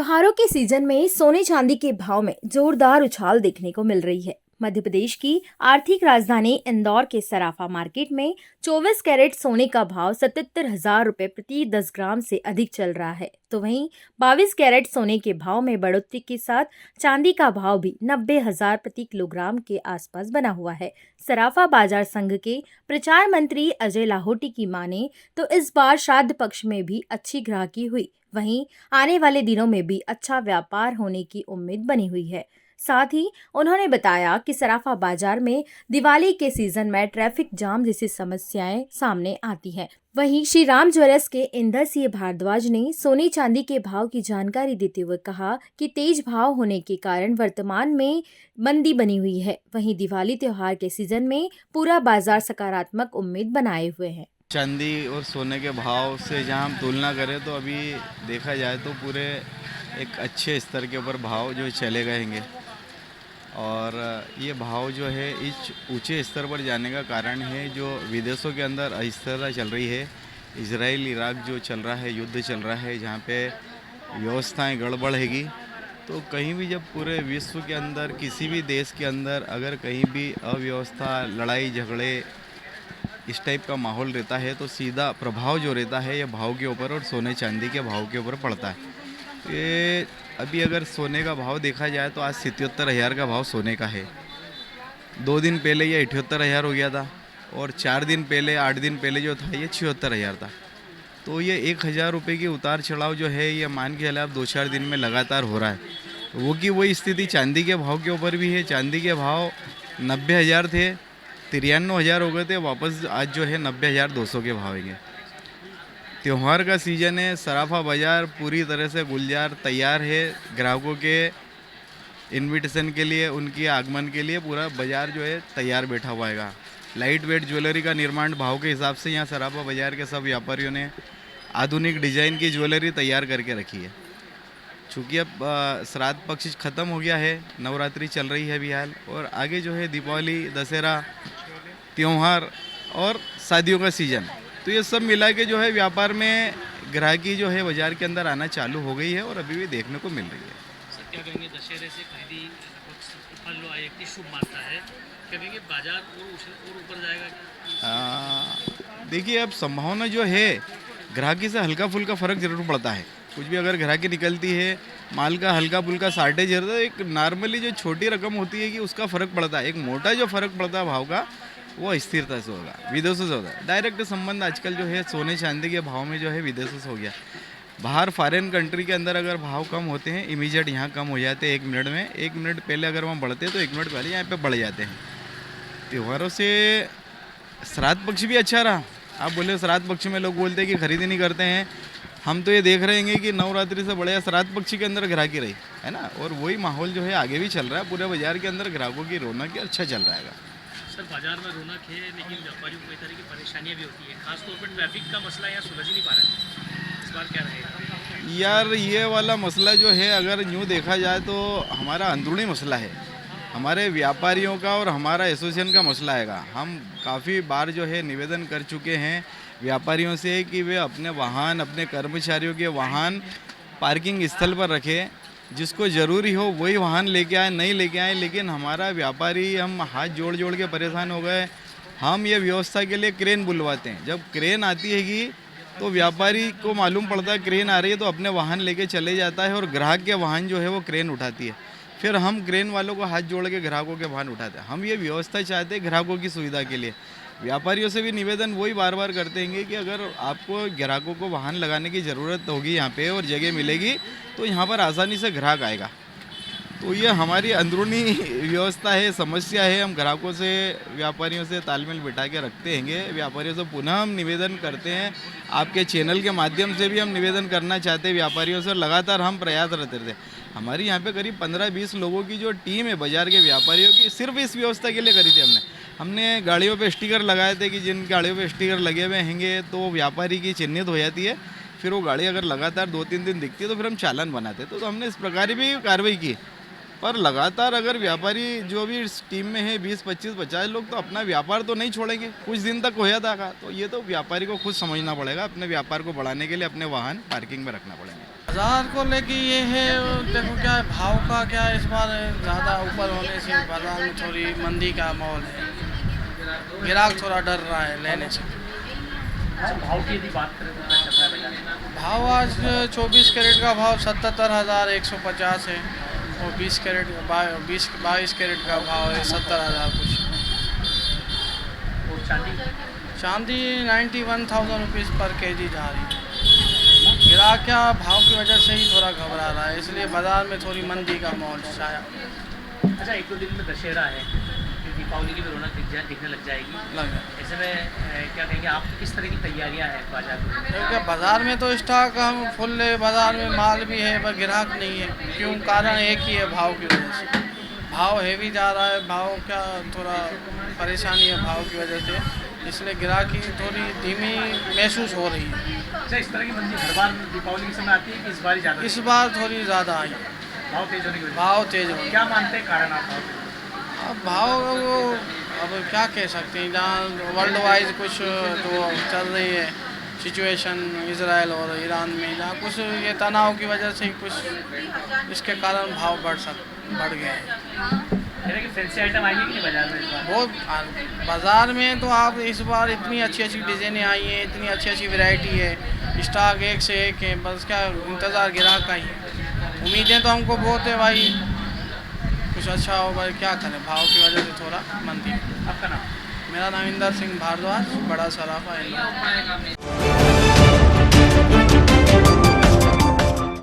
त्योहारों के सीजन में सोने चांदी के भाव में जोरदार उछाल देखने को मिल रही है। मध्य प्रदेश की आर्थिक राजधानी इंदौर के सराफा मार्केट में 24 कैरेट सोने का भाव 77,000 रुपए प्रति 10 ग्राम से अधिक चल रहा है, तो वहीं 22 कैरेट सोने के भाव में बढ़ोतरी के साथ चांदी का भाव भी 90,000 प्रति किलोग्राम के आसपास बना हुआ है। सराफा बाजार संघ के प्रचार मंत्री अजय लाहोटी की माने तो इस बार श्राद्ध पक्ष में भी अच्छी ग्राहकी हुई, वहीं आने वाले दिनों में भी अच्छा व्यापार होने की उम्मीद बनी हुई है। साथ ही उन्होंने बताया कि सराफा बाजार में दिवाली के सीजन में ट्रैफिक जाम जैसी समस्याएं सामने आती हैं। वहीं श्री राम ज्वेलर्स के इंदर सिंह भारद्वाज ने सोने चांदी के भाव की जानकारी देते हुए कहा कि तेज भाव होने के कारण वर्तमान में मंदी बनी हुई है। वहीं दिवाली त्योहार के सीजन में पूरा बाजार सकारात्मक उम्मीद बनाए हुए है। चांदी और सोने के भाव से जहां हम तुलना करें तो अभी देखा जाए तो पूरे एक अच्छे स्तर के ऊपर भाव जो चले गए हैं। और ये भाव जो है इस ऊंचे स्तर पर जाने का कारण है जो विदेशों के अंदर अस्थिरता चल रही है। इजराइल इराक जो चल रहा है, युद्ध चल रहा है, जहाँ पे व्यवस्थाएं गड़बड़ हैगी। तो कहीं भी जब पूरे विश्व के अंदर किसी भी देश के अंदर अगर कहीं भी अव्यवस्था, लड़ाई झगड़े इस टाइप का माहौल रहता है तो सीधा प्रभाव जो रहता है ये भाव के ऊपर और सोने चांदी के भाव के ऊपर पड़ता है। ये अभी अगर सोने का भाव देखा जाए तो आज 77,000 का भाव सोने का है। 2 दिन पहले ये 78,000 हो गया था और 4 दिन पहले, 8 दिन पहले जो था ये 76,000 था। तो ये 1,000 रुपये की उतार चढ़ाव जो है ये मान के चले आप 2-4 दिन में लगातार हो रहा है। वो की वही स्थिति चांदी के भाव के ऊपर भी है। चांदी के भाव 90,000 थे, 93,000 हो गए थे, वापस आज जो है 90,200 के भाव है। त्यौहार का सीज़न है, सराफा बाज़ार पूरी तरह से गुलजार तैयार है। ग्राहकों के इन्विटेशन के लिए, उनके आगमन के लिए पूरा बाज़ार जो है तैयार बैठा हुआ है। लाइट वेट ज्वेलरी का निर्माण भाव के हिसाब से यहाँ सराफा बाज़ार के सब व्यापारियों ने आधुनिक डिज़ाइन की ज्वेलरी तैयार करके रखी है। चूँकि अब श्राद्ध पक्ष ख़त्म हो गया है, नवरात्रि चल रही है अभी हाल, और आगे जो है दीपावली, दशहरा, त्यौहार और शादियों का सीज़न, तो ये सब मिला के जो है व्यापार में ग्राहकी जो है बाजार के अंदर आना चालू हो गई है और अभी भी देखने को मिल रही है। सर क्या कहेंगे, दशहरे से खरीदी फल आए शुभ मानता है, क्या कहेंगे बाजार और ऊपर जाएगा? देखिए अब संभावना जो है ग्राहकी से हल्का फुल्का फ़र्क जरूर पड़ता है। कुछ भी अगर ग्राहकी निकलती है, माल का हल्का फुल्का शार्टेज रहता है, एक नॉर्मली जो छोटी रकम होती है कि उसका फ़र्क पड़ता है। एक मोटा जो फ़र्क पड़ता है भाव का वो स्थिरता से होगा, विदेशों से होगा। डायरेक्ट संबंध आजकल जो है सोने चांदी के भाव में जो है विदेशों से हो गया। बाहर फॉरेन कंट्री के अंदर अगर भाव कम होते हैं, इमीडिएट यहाँ कम हो जाते हैं 1 मिनट में। 1 मिनट पहले अगर वहाँ बढ़ते हैं तो 1 मिनट पहले यहाँ पे बढ़ जाते हैं। त्योहारों से श्राद्ध पक्ष भी अच्छा रहा। आप बोले श्राद्ध पक्ष में लोग बोलते हैं कि खरीदी नहीं करते हैं, हम तो ये देख रहे हैं कि नवरात्रि से बढ़िया श्राद्ध पक्ष के अंदर ग्राहकी रही है ना, और वही माहौल जो है आगे भी चल रहा है। पूरे बाजार के अंदर ग्राहकों की रौनक अच्छा चल रहा है। सर बाजार में रौनक है लेकिन व्यापारियों को कई तरह की परेशानियां भी होती है, खासतौर पर ट्रैफिक का मसला यहाँ सुलझ ही नहीं पा रहा है, इस बार क्या रहेगा? यार ये वाला मसला जो है अगर यूँ देखा जाए तो हमारा अंदरूनी मसला है, हमारे व्यापारियों का और हमारा एसोसिएशन का मसला है। हम काफ़ी बार जो है निवेदन कर चुके हैं व्यापारियों से कि वे अपने वाहन, अपने कर्मचारियों के वाहन पार्किंग स्थल पर रखें, जिसको ज़रूरी हो वही वाहन लेके आए, नहीं लेके आए। लेकिन हमारा व्यापारी, हम हाथ जोड़ जोड़ के परेशान हो गए। हम ये व्यवस्था के लिए क्रेन बुलवाते हैं, जब क्रेन आती हैगी तो व्यापारी को मालूम पड़ता है क्रेन आ रही है तो अपने वाहन लेके चले जाता है और ग्राहक के वाहन जो है वो क्रेन उठाती है। फिर हम क्रेन वालों को हाथ जोड़ के ग्राहकों के वाहन उठाते हैं। हम ये व्यवस्था चाहते हैं ग्राहकों की सुविधा के लिए। व्यापारियों से भी निवेदन वही बार बार करते हैं कि अगर आपको ग्राहकों को वाहन लगाने की ज़रूरत होगी यहाँ पे और जगह मिलेगी तो यहाँ पर आसानी से ग्राहक आएगा। तो ये हमारी अंदरूनी व्यवस्था है, समस्या है। हम ग्राहकों से, व्यापारियों से तालमेल बिठा के रखते हैं। व्यापारियों से पुनः हम निवेदन करते हैं, आपके चैनल के माध्यम से भी हम निवेदन करना चाहते हैं व्यापारियों से। लगातार हम प्रयासरत रहते हैं। हमारी यहाँ पे करीब 15-20 लोगों की जो टीम है बाज़ार के व्यापारियों की, सिर्फ इस व्यवस्था के लिए करी थी। हमने गाड़ियों पे स्टिकर लगाए थे कि जिन गाड़ियों पे स्टिकर लगे हुए हैंगे तो व्यापारी की चिन्हित हो जाती है। फिर वो गाड़ी अगर लगातार 2-3 दिन दिखती है तो फिर हम चालान बनाते। तो हमने इस प्रकार भी कार्रवाई की। पर लगातार अगर व्यापारी जो भी इस टीम में है 20, 25, 50 लोग, तो अपना व्यापार तो नहीं छोड़ेंगे। कुछ दिन तक होया था। तो ये तो व्यापारी को खुद समझना पड़ेगा, अपने व्यापार को बढ़ाने के लिए अपने वाहन पार्किंग में रखना पड़ेगा। बाज़ार को लेके ये है, देखो क्या है, भाव का क्या है, इस बार ज़्यादा ऊपर होने से बाज़ार में थोड़ी मंदी का माहौल है, ग्राहक थोड़ा डर रहा है लेने से। अच्छा, भाव की यदि बात करें तो क्या चल रहा है बाजार में? भाव आज 24 कैरेट का भाव 77,150 है और 22 कैरेट का भाव है 70,000 कुछ। और चांदी? चांदी 91,000 रुपीज़ पर केजी जा रही है। ग्राहक क्या भाव की वजह से ही थोड़ा घबरा रहा है, इसलिए बाज़ार में थोड़ी मंदी का माहौल छाया अच्छा, एक दो दिन में दशहरा है, फिर दीपावली की भी रौनक दिखने लग जाएगी। लगा। ऐसे में क्या कहेंगे आप, किस तरह की तैयारियां हैं बाजार में? क्योंकि बाज़ार में तो स्टॉक हम फुल है, बाज़ार में माल भी है पर ग्राहक नहीं है। क्यों? कारण एक ही है, भाव की वजह से। भाव हेवी जा रहा है, भाव क्या थोड़ा परेशानी है भाव की वजह से, इसलिए ग्राहकी थोड़ी धीमी महसूस हो रही है। अच्छा, इस तरह की मंदी हर बार दीपावली के समय आती है कि इस बार ही ज़्यादा? इस बार थोड़ी ज़्यादा आई, भाव तेज होने की वजह भाव तेज हो से। गया। क्या मानते हैं कारण आप भाव तेज? अब भाव वो अब क्या कह सकते हैं, जहाँ वर्ल्ड वाइज कुछ तो चल रही है सिचुएशन इजराइल और ईरान में, जहाँ कुछ ये तनाव की वजह से कुछ इसके कारण भाव बढ़ गए हैं। यानी कि फैंसी आइटम आएंगे कि नहीं बाजार में इस बार? बहुत बाज़ार में तो आप इस बार इतनी अच्छी अच्छी डिज़ाइनें आई हैं, इतनी अच्छी अच्छी वैरायटी है, स्टॉक एक से एक है, बस क्या इंतज़ार ग्राहक का ही है। उम्मीदें तो हमको बहुत है भाई, कुछ अच्छा होगा, क्या करें, भाव की वजह से थोड़ा मंदी। आपका नाम? मेरा नाम इंदर सिंह भारद्वाज, बड़ा सराफा है।